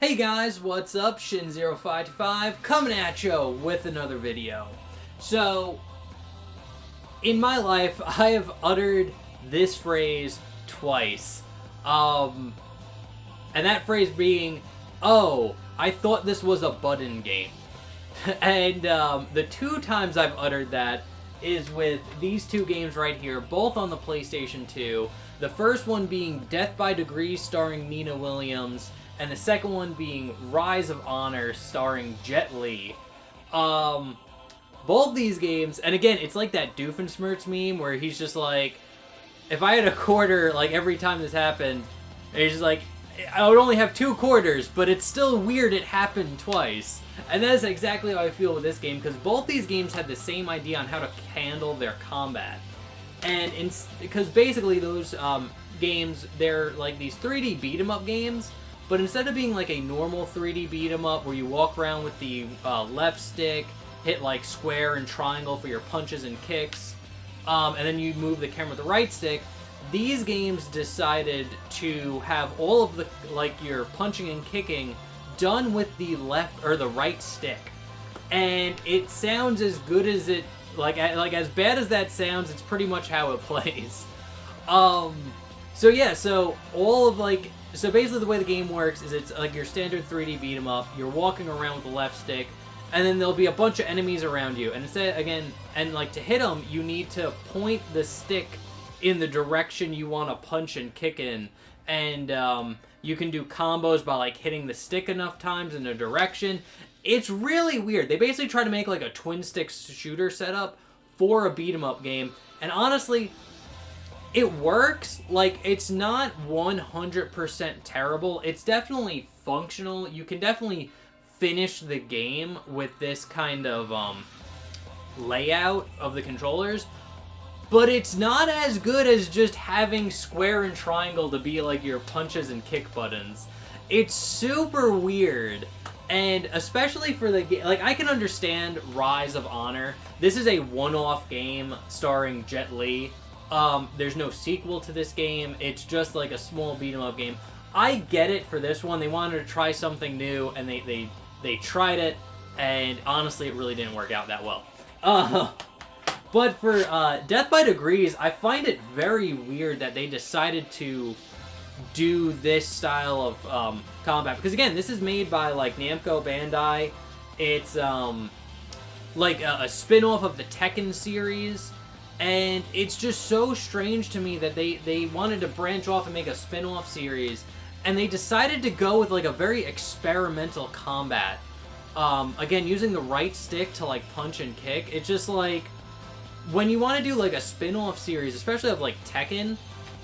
Hey guys, what's up? Shin0525 coming at you with another video. So, in my life, I have uttered this phrase twice. And that phrase being, oh, I thought this was a button game. And the two times I've uttered that is with these two games right here, both on the PlayStation 2. The first one being Death by Degrees starring Nina Williams, and the second one being Rise of Honor starring Jet Li. Both these games, and again, it's like that Doofenshmirtz meme where he's just like, if I had a quarter, like every time this happened, he's just like, I would only have 2 quarters, but it's still weird it happened twice. And that is exactly how I feel with this game, because both these games had the same idea on how to handle their combat. And because basically those games, they're like these 3D beat-em-up games, but instead of being like a normal 3D beat-em-up where you walk around with the left stick, hit like square and triangle for your punches and kicks, and then you move the camera with the right stick, these games decided to have all of the, like, your punching and kicking done with the left or the right stick. And it sounds as good as it, like as bad as that sounds, it's pretty much how it plays. So yeah, so all of like, so basically the way the game works is it's like your standard 3D beat 'em up. You're walking around with the left stick, and then there'll be a bunch of enemies around you. And instead, again, and like to hit them, you need to point the stick in the direction you want to punch and kick in. And you can do combos by like hitting the stick enough times in a direction. It's really weird. They basically try to make like a twin stick shooter setup for a beat 'em up game. And honestly, it works. Like, it's not 100% terrible. It's definitely functional. You can definitely finish the game with this kind of layout of the controllers. But it's not as good as just having square and triangle to be like your punches and kick buttons. It's super weird. And especially for the game, like, I can understand Rise of Honor. This is a one-off game starring Jet Li. There's no sequel to this game. It's just like a small beat-em-up game. I get it for this one. They wanted to try something new, and they tried it, and honestly, it really didn't work out that well. But for Death by Degrees, I find it very weird that they decided to do this style of combat. Because again, this is made by like Namco Bandai. It's like a spin-off of the Tekken series. And it's just so strange to me that they wanted to branch off and make a spin-off series. And they decided to go with like a very experimental combat. Again, using the right stick to like punch and kick. It's just like, when you want to do like a spin-off series, especially of like Tekken,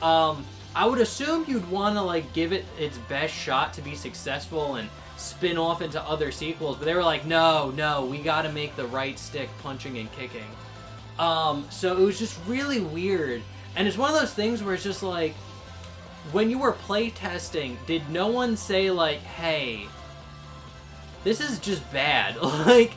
I would assume you'd want to like give it its best shot to be successful and spin off into other sequels. But they were like, no, we got to make the right stick punching and kicking. So it was just really weird. And it's one of those things where it's just like, when you were playtesting, did no one say like, hey, this is just bad? Like,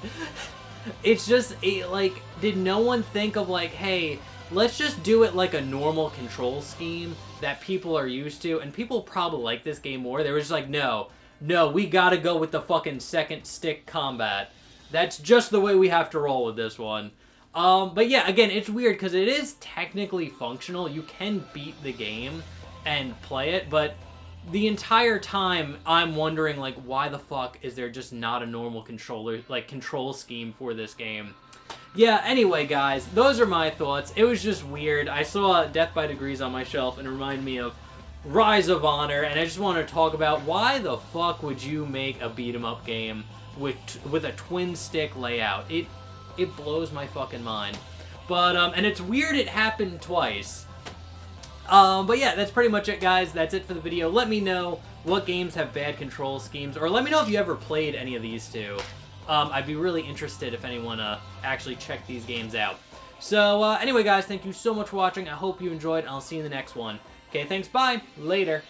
it's just, like, did no one think of like, hey, let's just do it like a normal control scheme that people are used to? And people probably like this game more. They were just like, no, we gotta go with the fucking second stick combat. That's just the way we have to roll with this one. But yeah, again, it's weird because it is technically functional. You can beat the game and play it, but the entire time I'm wondering, like, why the fuck is there just not a normal control scheme for this game? Yeah, anyway, guys, those are my thoughts. It was just weird. I saw Death by Degrees on my shelf and it reminded me of Rise of Honor, and I just want to talk about why the fuck would you make a beat-em-up game with a twin stick layout? It blows my fucking mind. But, and it's weird it happened twice. But yeah, that's pretty much it, guys. That's it for the video. Let me know what games have bad control schemes, or let me know if you ever played any of these two. I'd be really interested if anyone actually checked these games out. So, anyway, guys, thank you so much for watching. I hope you enjoyed, and I'll see you in the next one. Okay, thanks, bye, later.